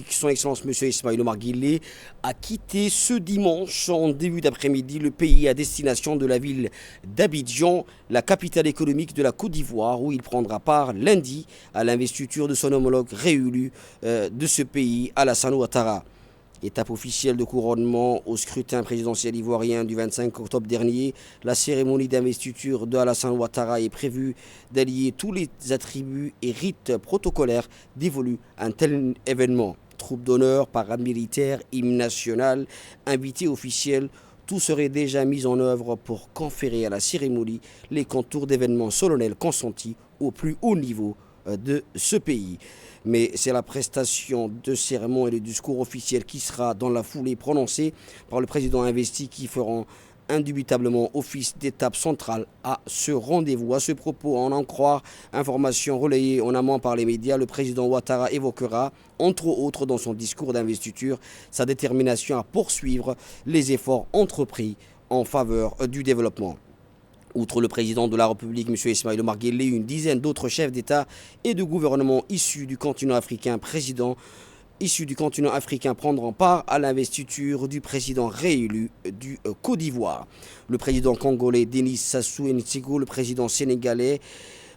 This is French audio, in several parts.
Son Excellence M. Ismaïl Omar Guelleh a quitté ce dimanche en début d'après-midi le pays à destination de la ville d'Abidjan, la capitale économique de la Côte d'Ivoire, où il prendra part lundi à l'investiture de son homologue réélu de ce pays, Alassane Ouattara. Étape officielle de couronnement au scrutin présidentiel ivoirien du 25 octobre dernier, la cérémonie d'investiture de Alassane Ouattara est prévue d'allier tous les attributs et rites protocolaires dévolus à un tel événement. Troupes d'honneur, paramilitaires, hymne national, invités officiels, tout serait déjà mis en œuvre pour conférer à la cérémonie les contours d'événements solennels consentis au plus haut niveau de ce pays. Mais c'est la prestation de serment et le discours officiel qui sera dans la foulée prononcé par le président investi qui feront indubitablement office d'étape centrale à ce rendez-vous. À ce propos, en croire information relayée en amont par les médias, le président Ouattara évoquera, entre autres dans son discours d'investiture, sa détermination à poursuivre les efforts entrepris en faveur du développement. Outre le président de la République, M. Ismaïl Omar Guelleh, une dizaine d'autres chefs d'État et de gouvernement issus du continent africain prendront part à l'investiture du président réélu du Côte d'Ivoire. Le président congolais Denis Sassou Nguesso, le président sénégalais,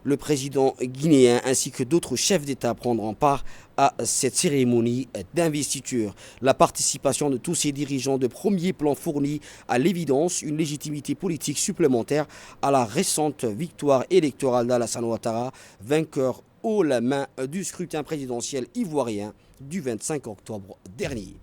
le président guinéen ainsi que d'autres chefs d'État prendront part à cette cérémonie d'investiture. La participation de tous ces dirigeants de premier plan fournit à l'évidence une légitimité politique supplémentaire à la récente victoire électorale d'Alassane Ouattara, vainqueur haut la main du scrutin présidentiel ivoirien du 25 octobre dernier.